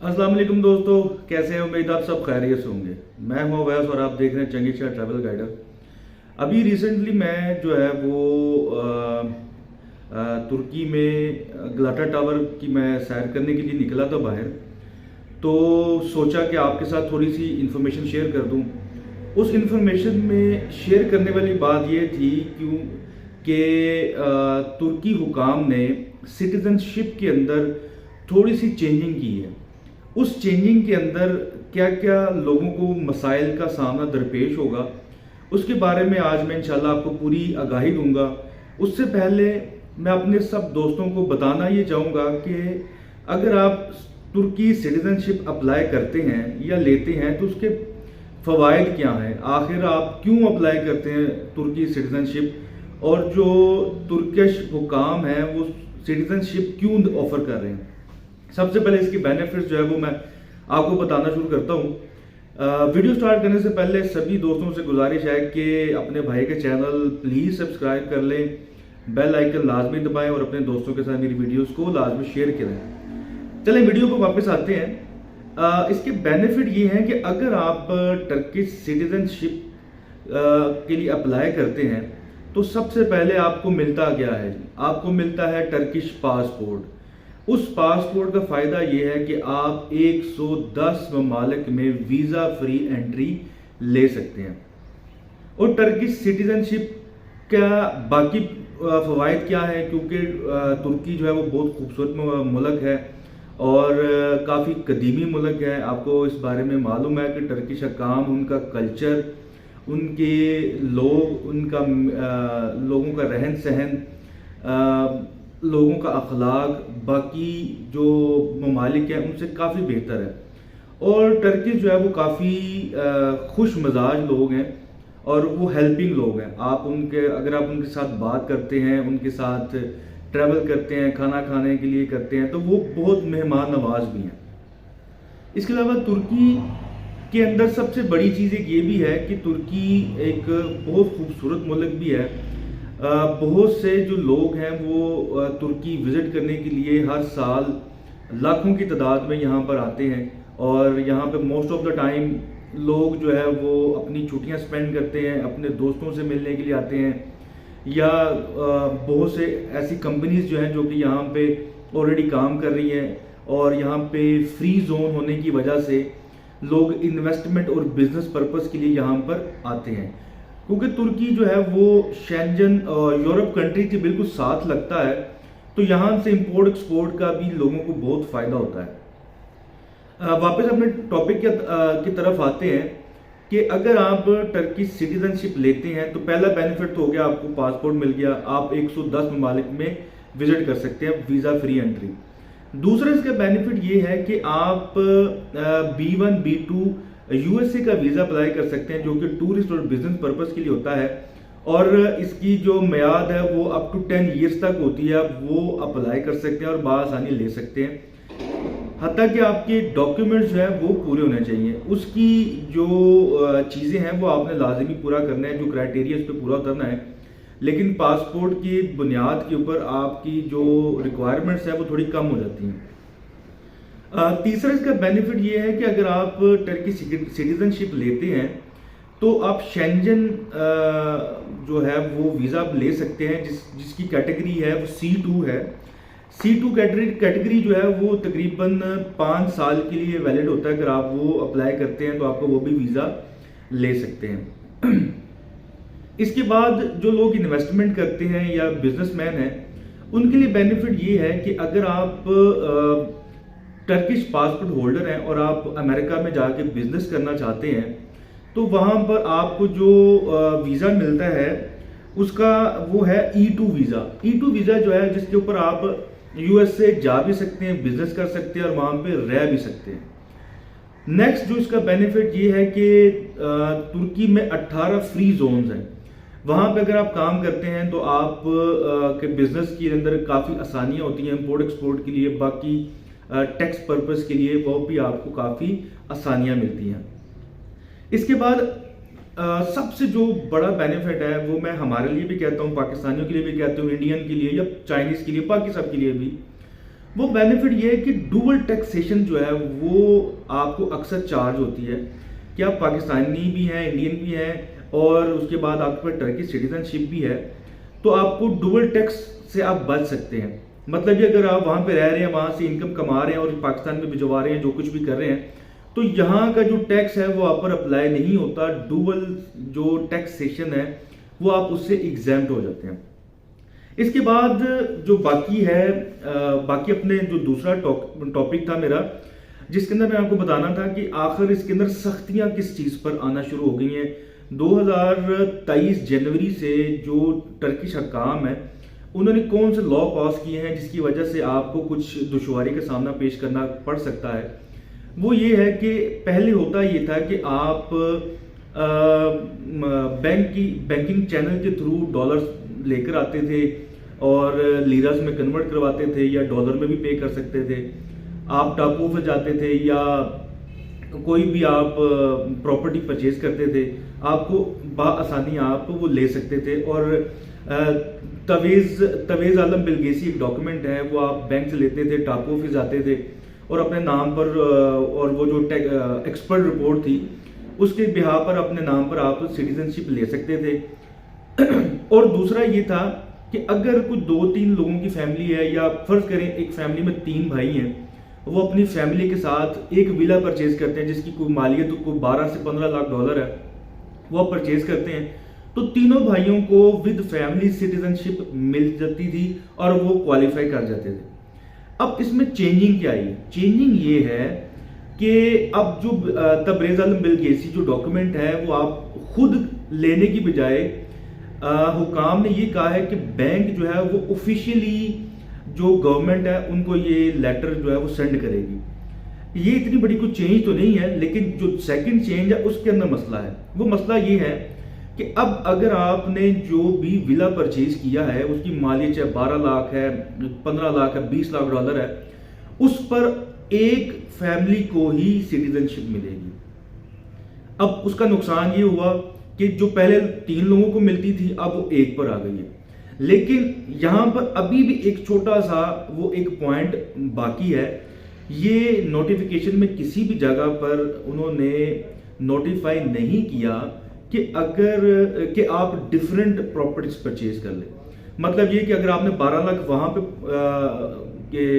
अस्सलाम वालेकुम दोस्तों, कैसे हैं? उम्मीद आप सब खैरियत से होंगे। मैं हूं अवैस और आप देख रहे हैं चंगीशाह ट्रैवल गाइडर। अभी रिसेंटली मैं जो है वो तुर्की में गलाटा टावर की मैं सैर करने के लिए निकला था बाहर। तो सोचा कि आपके साथ थोड़ी सी इन्फॉर्मेशन शेयर कर दूं। उस इन्फॉर्मेशन में शेयर करने वाली बात ये थी क्यों कि तुर्की हुकाम ने सिटीजनशिप के अंदर थोड़ी सी चेंजिंग की है। उस चेंजिंग के अंदर क्या क्या लोगों को मसाइल का सामना दरपेश होगा, उसके बारे में आज मैं इंशाल्लाह आपको पूरी आगाही दूंगा। उससे पहले मैं अपने सब दोस्तों को बताना ये चाहूँगा कि अगर आप तुर्की सिटीजनशिप अप्लाई करते हैं या लेते हैं तो उसके फ़वाइद क्या हैं, आखिर आप क्यों अप्लाई करते हैं तुर्की सिटीजनशिप, और जो तुर्किश हुकाम हैं वो सिटीजनशिप क्यों ऑफ़र कर रहे हैं। सबसे पहले इसकी बेनिफिट्स जो है वो मैं आपको बताना शुरू करता हूँ। वीडियो स्टार्ट करने से पहले सभी दोस्तों से गुजारिश है कि अपने भाई के चैनल प्लीज़ सब्सक्राइब कर लें, बेल आइकन लाजमी दबाएं और अपने दोस्तों के साथ मेरी वीडियोस को लाजमी शेयर करें। चलें वीडियो को वापस आते हैं। इसके बेनिफिट ये हैं कि अगर आप टर्किश सिटीजनशिप के लिए अप्लाई करते हैं तो सबसे पहले आपको मिलता क्या है, आपको मिलता है टर्किश पासपोर्ट। उस पासपोर्ट का फ़ायदा यह है कि आप 110 ममालिक में वीज़ा फ्री एंट्री ले सकते हैं। और टर्किश सिटीजनशिप का बाकी फ़वाइद क्या है, क्योंकि तुर्की जो है वो बहुत खूबसूरत मुल्क है और काफ़ी कदीमी मुल्क है। आपको इस बारे में मालूम है कि टर्किश हकाम, उनका कल्चर, उनके लोग, उनका लोगों का रहन सहन, लोगों का अखलाक बाकी जो ममालिक हैं उनसे काफ़ी बेहतर है। और टर्की जो है वो काफ़ी खुश मजाज लोग हैं और वो हेल्पिंग लोग हैं। अगर आप उनके साथ बात करते हैं, उनके साथ ट्रैवल करते हैं, खाना खाने के लिए करते हैं, तो वो बहुत मेहमान नवाज भी हैं। इसके अलावा तुर्की के अंदर सबसे बड़ी चीज़ एक ये भी है कि तुर्की एक बहुत खूबसूरत मुल्क भी है। बहुत से जो लोग हैं वो तुर्की विज़िट करने के लिए हर साल लाखों की तादाद में यहाँ पर आते हैं और यहाँ पे मोस्ट ऑफ द टाइम लोग जो है वो अपनी छुट्टियाँ स्पेंड करते हैं, अपने दोस्तों से मिलने के लिए आते हैं, या बहुत से ऐसी कंपनीज जो हैं जो कि यहाँ पे ऑलरेडी काम कर रही हैं और यहाँ पे फ्री जोन होने की वजह से लोग इन्वेस्टमेंट और बिजनेस पर्पस के लिए यहाँ पर आते हैं। क्योंकि तुर्की जो है वो शेंजन यूरोप कंट्री के बिल्कुल साथ लगता है, तो यहाँ से इंपोर्ट एक्सपोर्ट का भी लोगों को बहुत फ़ायदा होता है। वापस अपने टॉपिक की तरफ आते हैं कि अगर आप टर्की सिटीजनशिप लेते हैं तो पहला बेनिफिट तो हो गया, आपको पासपोर्ट मिल गया, आप 110 ममालिक में विजिट कर सकते हैं वीज़ा फ्री एंट्री। दूसरा इसका बेनिफिट ये है कि आप B1 B2 यूएसए का वीज़ा अप्लाई कर सकते हैं, जो कि टूरिस्ट और बिजनेस पर्पस के लिए होता है और इसकी जो मियाद है वो अप टू 10 ईयर्स तक होती है। आप वो अप्लाई कर सकते हैं और बासानी ले सकते हैं, हत्ता कि आपके डॉक्यूमेंट्स जो है वो पूरे होने चाहिए। उसकी जो चीज़ें हैं वो आपने लाजमी पूरा करना है, जो क्राइटेरिया उस पर पूरा उतरना है, लेकिन पासपोर्ट की बुनियाद के ऊपर आपकी जो रिक्वायरमेंट्स है वो थोड़ी कम हो जाती हैं। तीसरा इसका बेनिफिट ये है कि अगर आप टर्की सिटीजनशिप लेते हैं तो आप शेंजन जो है वो वीज़ा ले सकते हैं, जिसकी कैटेगरी है वो C2 है। C2 कैटेगरी जो है वो तकरीबन 5 साल के लिए वैलिड होता है। अगर आप वो अप्लाई करते हैं तो आपको वो भी वीज़ा ले सकते हैं। इसके बाद जो लोग इन्वेस्टमेंट करते हैं या बिजनेसमैन हैं, उनके लिए बेनिफिट ये है कि अगर आप टर्किश पासपोर्ट होल्डर हैं और आप अमेरिका में जाके बिजनेस करना चाहते हैं तो वहाँ पर आपको जो वीज़ा मिलता है उसका वो है E2 वीज़ा। E2 वीज़ा जो है जिसके ऊपर आप यूएस से जा भी सकते हैं, बिजनेस कर सकते हैं और वहाँ पे रह भी सकते हैं। नेक्स्ट जो इसका बेनिफिट ये है कि तुर्की में 18 फ्री जोन्स हैं। वहाँ पे अगर आप काम करते हैं तो आप के बिजनेस के अंदर काफ़ी आसानियाँ होती हैं, इम्पोर्ट एक्सपोर्ट के लिए, बाकी टैक्स पर्पस के लिए वो भी आपको काफ़ी आसानियाँ मिलती हैं। इसके बाद सबसे जो बड़ा बेनिफिट है वो मैं हमारे लिए भी कहता हूँ, पाकिस्तानियों के लिए भी कहता हूँ, इंडियन के लिए या चाइनीज़ के लिए, बाकी सब के लिए भी, वो बेनिफिट ये है कि डुअल टैक्सेशन जो है वो आपको अक्सर चार्ज होती है कि आप पाकिस्तानी भी हैं, इंडियन भी हैं और उसके बाद आपके पास टर्की सिटीजनशिप भी है, तो आपको डुअल टैक्स से आप बच सकते हैं। मतलब ये अगर आप वहाँ पे रह रहे हैं, वहाँ से इनकम कमा रहे हैं और पाकिस्तान में भिजवा रहे हैं, जो कुछ भी कर रहे हैं, तो यहाँ का जो टैक्स है वो आप पर अप्लाई नहीं होता। डुअल जो टैक्सेशन है वो आप उससे एग्जैम्प्ट हो जाते हैं। इसके बाद जो बाकी है, बाकी अपने जो दूसरा टॉपिक था मेरा, जिसके अंदर मैं आपको बताना था कि आखिर इसके अंदर सख्तियां किस चीज़ पर आना शुरू हो गई हैं। 2023 जनवरी से जो टर्किश हकाम है उन्होंने कौन से लॉ पास किए हैं जिसकी वजह से आपको कुछ दुश्वारी का सामना पेश करना पड़ सकता है। वो ये है कि पहले होता ये था कि आप बैंकिंग चैनल के थ्रू डॉलर्स लेकर आते थे और लीरास में कन्वर्ट करवाते थे या डॉलर में भी पे कर सकते थे। आप टापू पे जाते थे या कोई भी आप प्रॉपर्टी परचेज करते थे, आपको बआसानी आप वो ले सकते थे। और तवेज़ आलम बिलगेसी एक डॉक्यूमेंट है, वो आप बैंक से लेते थे, टापू ऑफिस जाते थे और अपने नाम पर और वो जो एक्सपर्ट रिपोर्ट थी उसके बिहार पर अपने नाम पर आप सिटीजनशिप ले सकते थे। और दूसरा ये था कि अगर कुछ 2-3 लोगों की फैमिली है, या फर्ज करें एक फैमिली में 3 भाई हैं, वो अपनी फैमिली के साथ एक विला परचेज करते हैं जिसकी कोई मालियत कोई 12 से 15 लाख डॉलर है, वो परचेज करते हैं, तो तीनों भाइयों को विद फैमिली सिटीजनशिप मिल जाती थी और वो क्वालिफाई कर जाते थे। अब इसमें चेंजिंग क्या आई? चेंजिंग ये है कि अब जो तबरेज़ आलम बिलगेसी जो डॉक्यूमेंट है वो आप खुद लेने की बजाय हुकाम ने ये कहा है कि बैंक जो है वो ऑफिशियली जो गवर्नमेंट है उनको ये लेटर जो है वो सेंड करेगी। ये इतनी बड़ी कोई चेंज तो नहीं है, लेकिन जो सेकंड चेंज है उसके अंदर मसला है। वो मसला ये है कि अब अगर आपने जो भी विला परचेज किया है उसकी मालियत चाहे 12 लाख है, 15 लाख है, 20 लाख डॉलर है, उस पर एक फैमिली को ही सिटीजनशिप मिलेगी। अब उसका नुकसान ये हुआ कि जो पहले 3 लोगों को मिलती थी अब वो एक पर आ गई है। लेकिन यहां पर अभी भी एक छोटा सा वो एक पॉइंट बाकी है। ये नोटिफिकेशन में किसी भी जगह पर उन्होंने नोटिफाई नहीं किया कि अगर कि आप डिफरेंट प्रॉपर्टीज परचेज कर ले। मतलब ये कि अगर आपने 12 लाख वहां पे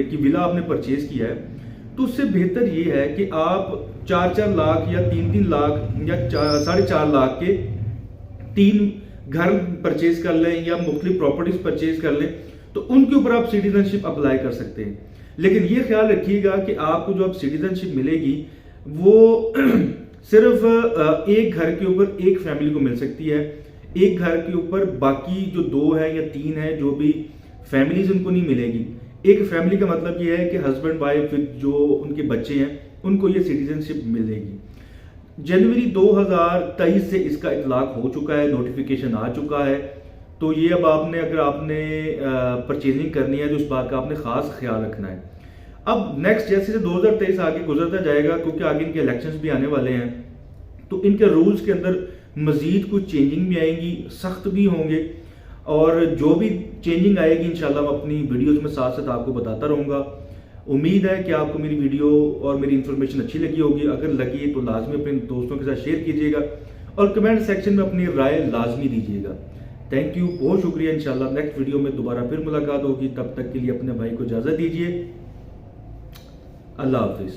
की विला आपने परचेज किया है, तो उससे बेहतर ये है कि आप 4-4 लाख या 3-3 लाख या 4.5 लाख के 3 घर परचेज कर लें या मुख्तलिफ प्रॉपर्टीज परचेज कर लें, तो उनके ऊपर आप सिटीजनशिप अप्लाई कर सकते हैं। लेकिन ये ख्याल रखिएगा कि आपको जो अब सिटीजनशिप मिलेगी वो सिर्फ एक घर के ऊपर एक फैमिली को मिल सकती है। एक घर के ऊपर बाकी जो 2 है या 3 है जो भी फैमिलीज उनको नहीं मिलेगी। एक फैमिली का मतलब ये है कि हस्बैंड वाइफ जो उनके बच्चे हैं उनको ये सिटीजनशिप मिलेगी। जनवरी 2023 से इसका इतलाक हो चुका है, नोटिफिकेशन आ चुका है। तो ये अब आपने अगर आपने परचेजिंग करनी है तो इस बात का आपने खास ख्याल रखना है। अब नेक्स्ट जैसे से 2023 आगे गुजरता जाएगा, क्योंकि आगे इनके इलेक्शंस भी आने वाले हैं, तो इनके रूल्स के अंदर मजीद कुछ चेंजिंग भी आएंगी, सख्त भी होंगे। और जो भी चेंजिंग आएगी इंशाल्लाह मैं अपनी वीडियोज़ में साथ साथ आपको बताता रहूँगा। उम्मीद है कि आपको मेरी वीडियो और मेरी इन्फॉर्मेशन अच्छी लगी होगी। अगर लगी तो लाजमी अपने दोस्तों के साथ शेयर कीजिएगा और कमेंट सेक्शन में अपनी राय लाजमी दीजिएगा। थैंक यू, बहुत शुक्रिया। इंशाल्लाह नेक्स्ट वीडियो में दोबारा फिर मुलाकात होगी। तब तक के लिए अपने भाई को इजाज़त दीजिए। अल्लाह हाफिज़।